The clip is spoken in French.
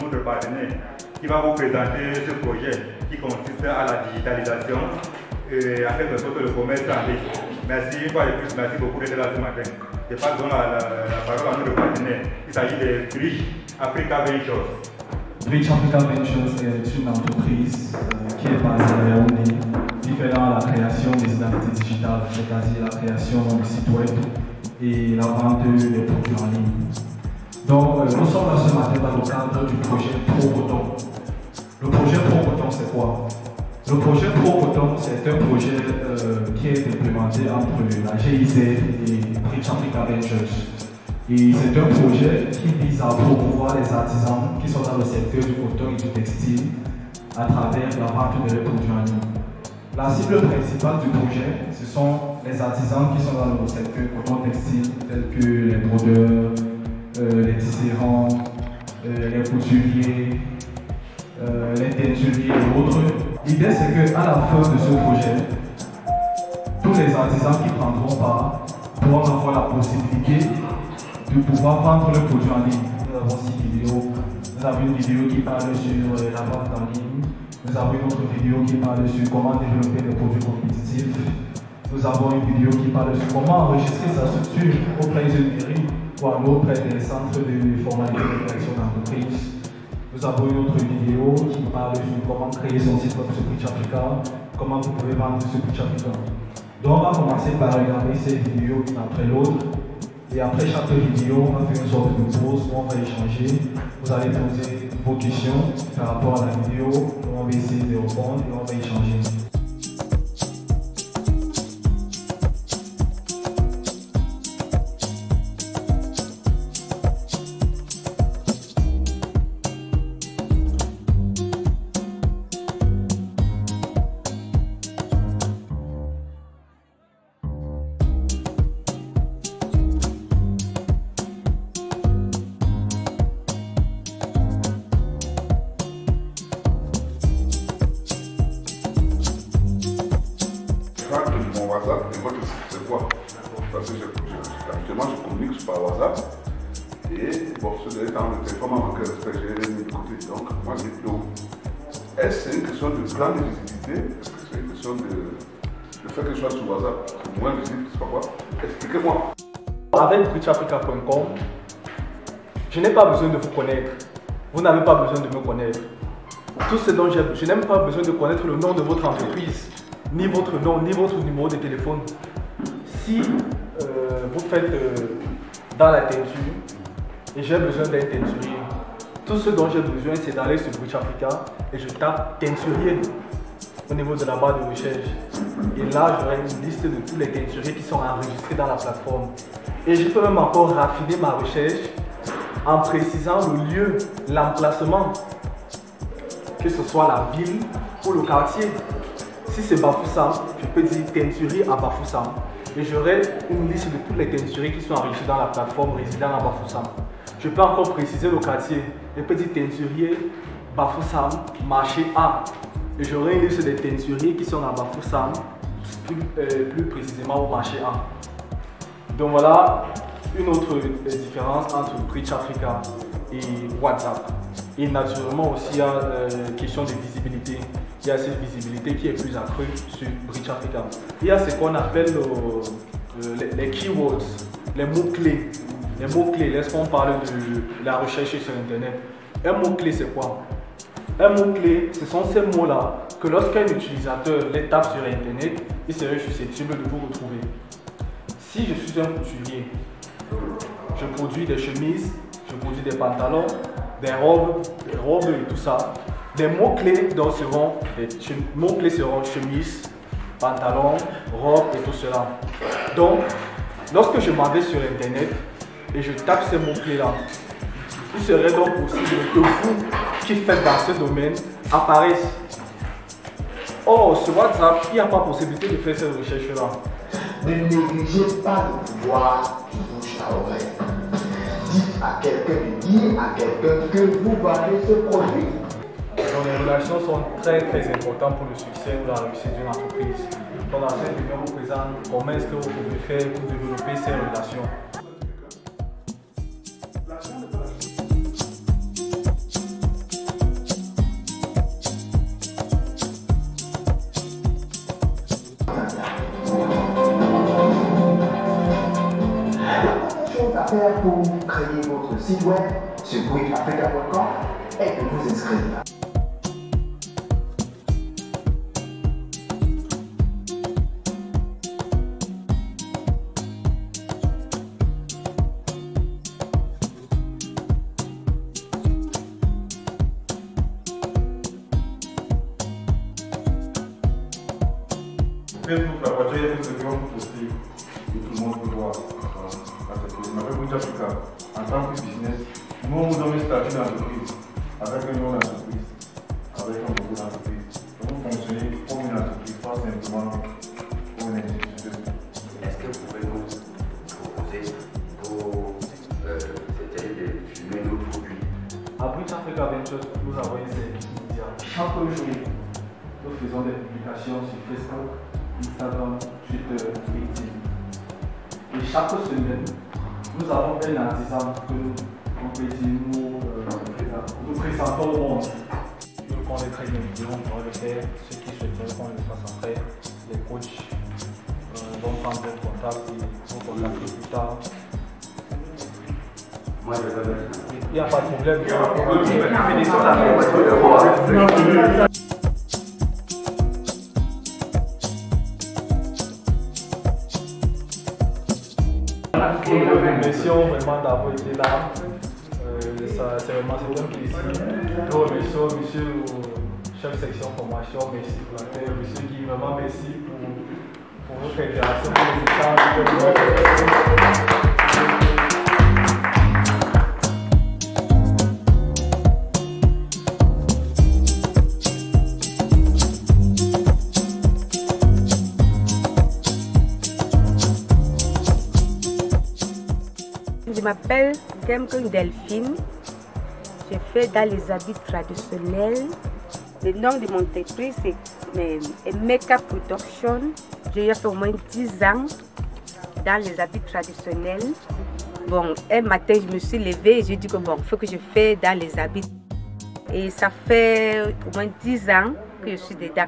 Notre partenaire qui va vous présenter ce projet qui consiste à la digitalisation et à faire de sorte le commerce en ligne. Merci une fois de plus, merci beaucoup d'être là ce matin. Je passe donc la parole à notre partenaire. Il s'agit de Bridge Africa Ventures. Bridge Africa Ventures est une entreprise qui est basée à Yaoundé, qui fait dans la création des identités digitales, c'est-à-dire la création du site web et la vente des produits en ligne. Donc, nous sommes là ce matin dans le cadre du projet Pro-Coton. Le projet Pro-Coton, c'est quoi? Le projet Pro-Coton, c'est un projet qui est implémenté entre la GIZ et Bridge Africa Ventures. Et c'est un projet qui vise à promouvoir les artisans qui sont dans le secteur du coton et du textile à travers la vente de leurs produits en ligne. La cible principale du projet, ce sont les artisans qui sont dans le secteur coton-textile, tels que les brodeurs, les tisserands, les couturiers, les teinturiers et autres. L'idée c'est qu'à la fin de ce projet, tous les artisans qui prendront part pourront avoir la possibilité de pouvoir vendre le produit en ligne. Nous avons 6 vidéos. Nous avons une vidéo qui parle sur la vente en ligne. Nous avons une autre vidéo qui parle sur comment développer des produits compétitifs. Nous avons une vidéo qui parle sur comment enregistrer sa structure auprès d'une mairie ou auprès des centres de formation de création d'entreprise. Nous avons une autre vidéo qui parle sur comment créer son site web sur Bridge Africa, comment vous pouvez vendre sur Bridge Africa. Donc on va commencer par regarder ces vidéos l'une après l'autre. Et après chaque vidéo, on va faire une sorte de pause où on va échanger. Vous allez poser vos questions par rapport à la vidéo, on va essayer de répondre et on va échanger. Mon WhatsApp et votre site, c'est quoi? Parce que habituellement je communique par WhatsApp et bon, ce dernier temps, le téléphone m'a manqué de respect, j'ai mis de côté. Donc, moi je dis que est-ce que c'est une question de grande visibilité? Est-ce que c'est une question de faire quelque chose sur WhatsApp? C'est moins visible, c'est pas quoi? Expliquez-moi. Avec bridgeafrica.com, je n'ai pas besoin de vous connaître. Vous n'avez pas besoin de me connaître. Tout ce dont je n'ai pas besoin de connaître le nom de votre entreprise, ni votre nom, ni votre numéro de téléphone. Si vous faites dans la teinture et j'ai besoin d'un teinturier, tout ce dont j'ai besoin c'est d'aller sur Bridge Africa et je tape teinturier au niveau de la barre de recherche. Et là j'aurai une liste de tous les teinturiers qui sont enregistrés dans la plateforme. Et je peux même encore raffiner ma recherche en précisant le lieu, l'emplacement, que ce soit la ville ou le quartier. Si c'est Bafoussam, je peux dire teinturier à Bafoussam. Et j'aurai une liste de tous les teinturiers qui sont enregistrés dans la plateforme résidant à Bafoussam. Je peux encore préciser le quartier. Je peux dire teinturier, Bafoussam, marché A. Et j'aurai une liste des teinturiers qui sont à Bafoussam, plus précisément au marché A. Donc voilà une autre différence entre Bridge Africa et WhatsApp. Et naturellement aussi, il y a une question de visibilité. Il y a cette visibilité qui est plus accrue sur Bridge Africa. Il y a ce qu'on appelle les keywords, les mots-clés. Les mots-clés, laisse-moi parler de la recherche sur Internet. Un mot-clé, c'est quoi? Un mot-clé, ce sont ces mots-là que lorsqu'un utilisateur les tape sur Internet, il serait susceptible de vous retrouver. Si je suis un couturier, je produis des chemises, je produis des pantalons, des robes et tout ça. Les mots-clés seront chemise, pantalon, robe et tout cela. Donc, lorsque je m'en vais sur Internet et je tape ces mots-clés-là, il serait donc possible que vous qui faites dans ce domaine apparaissent. Or, sur WhatsApp, il n'y a pas possibilité de faire cette recherche-là. Ne négligez pas le pouvoir qui bouge à l'oreille. Dites à quelqu'un que vous vendez ce produit. Donc les relations sont très importantes pour le succès ou la réussite d'une entreprise. Donc dans cette vidéo, on vous présente comment est-ce que vous pouvez faire pour développer ces relations. À faire pour créer votre site web sur brickafrica.com et de vous inscrire. Facebook, la voiture est ce qu'on peut poster et tout le monde peut voir. Avec Brick Africa, en tant que business, nous on vous donne un statut d'entreprise, avec un nom d'entreprise, avec un logo d'entreprise. Donc vous fonctionnez comme une entreprise, pas simplement comme une institution. Est-ce que vous pouvez nous proposer de nos produits? À Brick Africa Ventures, nous avons un service média. Chaque jour, nous faisons des publications sur Facebook, Instagram, Twitter, LinkedIn. Et chaque semaine, nous avons un artisan que nous présentons au monde. Je veux qu'on les crée une vidéo, on pourra le faire. Ceux qui souhaiteraient qu'on le fasse après, les coachs vont prendre votre contact et vous contacter plus tard. Moi, je veux bien. Il n'y a pas de problème. Nous vous remercions vraiment d'avoir été là. C'est un plaisir. Nous remercions monsieur le chef section formation, merci pour la paix. Monsieur Guy, vraiment merci pour votre interaction, pour les échanges. Je m'appelle Kemkung Delphine. Je fais dans les habits traditionnels. Le nom de mon entreprise c'est Makeup Production. J'ai fait au moins 10 ans dans les habits traditionnels. Bon, un matin, je me suis levée et j'ai dit que bon, il faut que je fasse dans les habits. Et ça fait au moins 10 ans que je suis dedans.